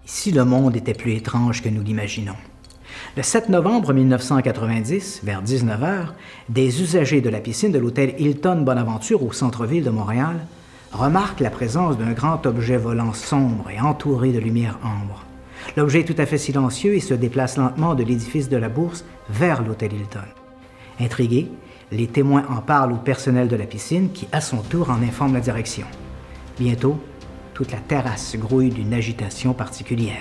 Ici, le monde était plus étrange que nous l'imaginons. Le 7 novembre 1990, vers 19 h, des usagers de la piscine de l'hôtel Hilton Bonaventure au centre-ville de Montréal remarquent la présence d'un grand objet volant sombre et entouré de lumière ambre. L'objet est tout à fait silencieux et se déplace lentement de l'édifice de la Bourse vers l'hôtel Hilton. Intrigués, les témoins en parlent au personnel de la piscine qui, à son tour, en informe la direction. Bientôt, toute la terrasse grouille d'une agitation particulière.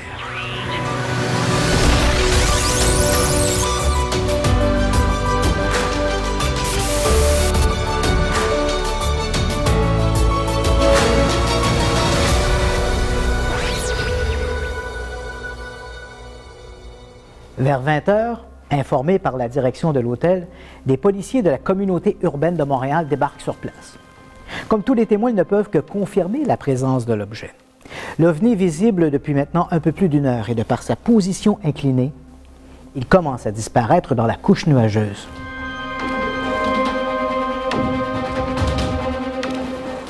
Vers 20 h, informés par la direction de l'hôtel, des policiers de la communauté urbaine de Montréal débarquent sur place. Comme tous les témoins, ils ne peuvent que confirmer la présence de l'objet. L'OVNI est visible depuis maintenant un peu plus d'1 heure et de par sa position inclinée, il commence à disparaître dans la couche nuageuse.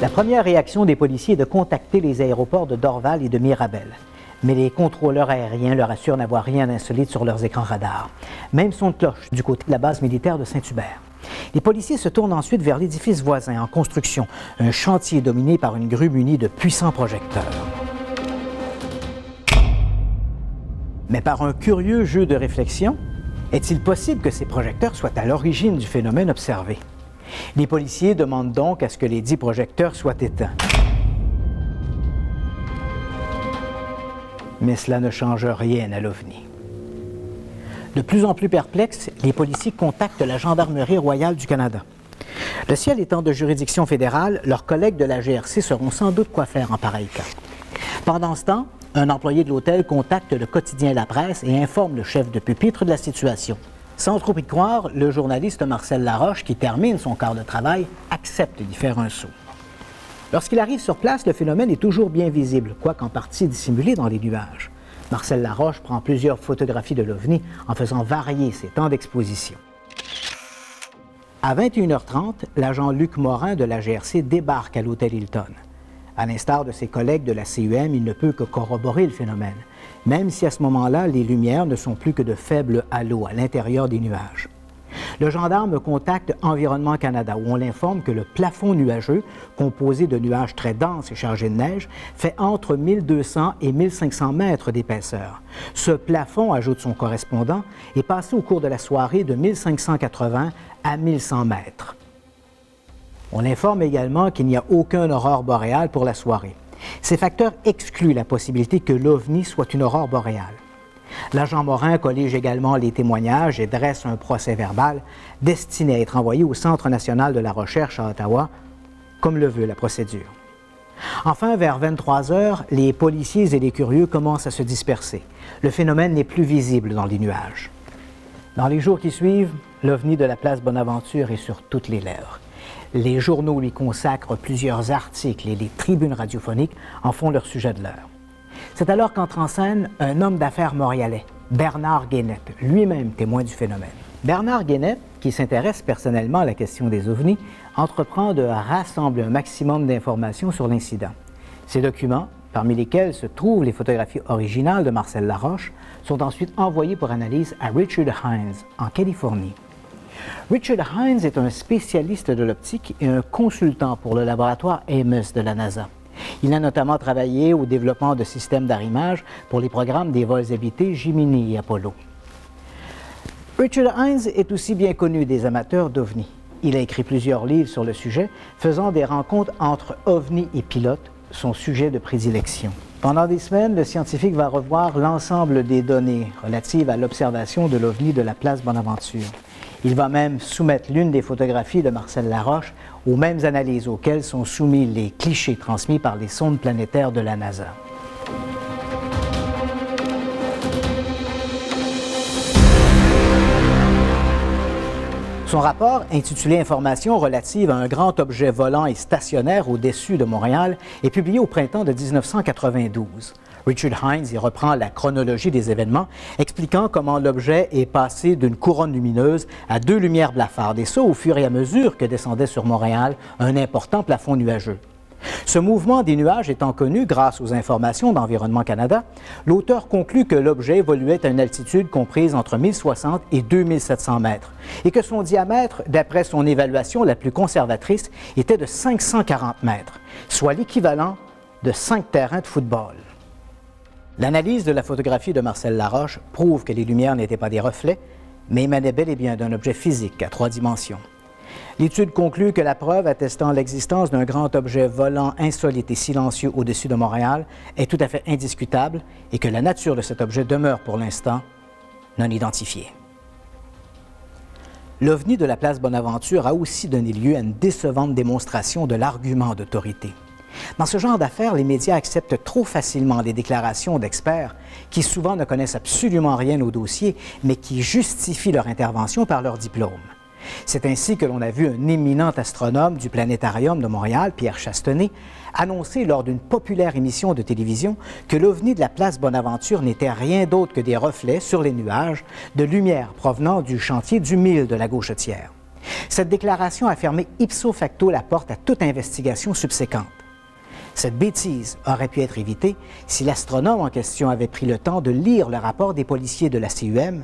La première réaction des policiers est de contacter les aéroports de Dorval et de Mirabel. Mais les contrôleurs aériens leur assurent n'avoir rien d'insolite sur leurs écrans radars. Même son de cloche du côté de la base militaire de Saint-Hubert. Les policiers se tournent ensuite vers l'édifice voisin en construction, un chantier dominé par une grue munie de puissants projecteurs. Mais par un curieux jeu de réflexion, est-il possible que ces projecteurs soient à l'origine du phénomène observé? Les policiers demandent donc à ce que les dits projecteurs soient éteints. Mais cela ne change rien à l'OVNI. De plus en plus perplexes, les policiers contactent la Gendarmerie royale du Canada. Le ciel étant de juridiction fédérale, leurs collègues de la GRC sauront sans doute quoi faire en pareil cas. Pendant ce temps, un employé de l'hôtel contacte le quotidien La Presse et informe le chef de pupitre de la situation. Sans trop y croire, le journaliste Marcel Laroche, qui termine son quart de travail, accepte d'y faire un saut. Lorsqu'il arrive sur place, le phénomène est toujours bien visible, quoique en partie dissimulé dans les nuages. Marcel Laroche prend plusieurs photographies de l'OVNI en faisant varier ses temps d'exposition. À 21 h 30, l'agent Luc Morin de la GRC débarque à l'hôtel Hilton. À l'instar de ses collègues de la CUM, il ne peut que corroborer le phénomène, même si à ce moment-là, les lumières ne sont plus que de faibles halos à l'intérieur des nuages. Le gendarme contacte Environnement Canada où on l'informe que le plafond nuageux, composé de nuages très denses et chargés de neige, fait entre 1200 et 1500 mètres d'épaisseur. Ce plafond, ajoute son correspondant, est passé au cours de la soirée de 1580 à 1100 mètres. On informe également qu'il n'y a aucun aurore boréale pour la soirée. Ces facteurs excluent la possibilité que l'OVNI soit une aurore boréale. L'agent Morin collige également les témoignages et dresse un procès-verbal destiné à être envoyé au Centre national de la recherche à Ottawa, comme le veut la procédure. Enfin, vers 23 h, les policiers et les curieux commencent à se disperser. Le phénomène n'est plus visible dans les nuages. Dans les jours qui suivent, l'OVNI de la place Bonaventure est sur toutes les lèvres. Les journaux lui consacrent plusieurs articles et les tribunes radiophoniques en font leur sujet de l'heure. C'est alors qu'entre en scène un homme d'affaires montréalais, Bernard Guénette, lui-même témoin du phénomène. Bernard Guénette, qui s'intéresse personnellement à la question des ovnis, entreprend de rassembler un maximum d'informations sur l'incident. Ces documents, parmi lesquels se trouvent les photographies originales de Marcel Laroche, sont ensuite envoyés pour analyse à Richard Hines, en Californie. Richard Hines est un spécialiste de l'optique et un consultant pour le laboratoire Amos de la NASA. Il a notamment travaillé au développement de systèmes d'arrimage pour les programmes des vols habités Gemini et Apollo. Richard Hines est aussi bien connu des amateurs d'OVNI. Il a écrit plusieurs livres sur le sujet, faisant des rencontres entre OVNI et pilotes, son sujet de prédilection. Pendant des semaines, le scientifique va revoir l'ensemble des données relatives à l'observation de l'OVNI de la place Bonaventure. Il va même soumettre l'une des photographies de Marcel Laroche aux mêmes analyses auxquelles sont soumis les clichés transmis par les sondes planétaires de la NASA. Son rapport, intitulé « Informations relatives à un grand objet volant et stationnaire au-dessus de Montréal », est publié au printemps de 1992. Richard Hines y reprend la chronologie des événements, expliquant comment l'objet est passé d'une couronne lumineuse à 2 lumières blafardes, et ça au fur et à mesure que descendait sur Montréal un important plafond nuageux. Ce mouvement des nuages étant connu grâce aux informations d'Environnement Canada, l'auteur conclut que l'objet évoluait à une altitude comprise entre 1060 et 2700 mètres et que son diamètre, d'après son évaluation la plus conservatrice, était de 540 mètres, soit l'équivalent de 5 terrains de football. L'analyse de la photographie de Marcel Laroche prouve que les lumières n'étaient pas des reflets, mais émanaient bel et bien d'un objet physique à 3 dimensions. L'étude conclut que la preuve attestant l'existence d'un grand objet volant insolite et silencieux au-dessus de Montréal est tout à fait indiscutable et que la nature de cet objet demeure pour l'instant non identifiée. L'OVNI de la place Bonaventure a aussi donné lieu à une décevante démonstration de l'argument d'autorité. Dans ce genre d'affaires, les médias acceptent trop facilement les déclarations d'experts qui souvent ne connaissent absolument rien au dossier, mais qui justifient leur intervention par leur diplôme. C'est ainsi que l'on a vu un éminent astronome du Planétarium de Montréal, Pierre Chastenay, annoncer lors d'une populaire émission de télévision que l'OVNI de la place Bonaventure n'était rien d'autre que des reflets sur les nuages de lumière provenant du chantier du Mille de la Gauchetière. Cette déclaration a fermé ipso facto la porte à toute investigation subséquente. Cette bêtise aurait pu être évitée si l'astronome en question avait pris le temps de lire le rapport des policiers de la CUM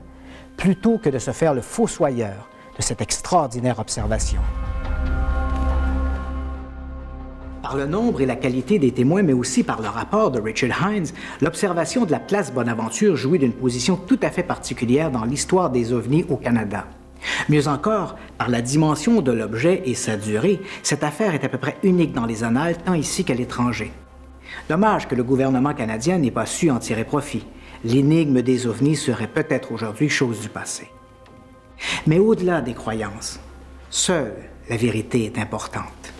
plutôt que de se faire le fossoyeur de cette extraordinaire observation. Par le nombre et la qualité des témoins, mais aussi par le rapport de Richard Hines, l'observation de la place Bonaventure jouit d'une position tout à fait particulière dans l'histoire des ovnis au Canada. Mieux encore, par la dimension de l'objet et sa durée, cette affaire est à peu près unique dans les annales, tant ici qu'à l'étranger. Dommage que le gouvernement canadien n'ait pas su en tirer profit. L'énigme des ovnis serait peut-être aujourd'hui chose du passé. Mais au-delà des croyances, seule la vérité est importante.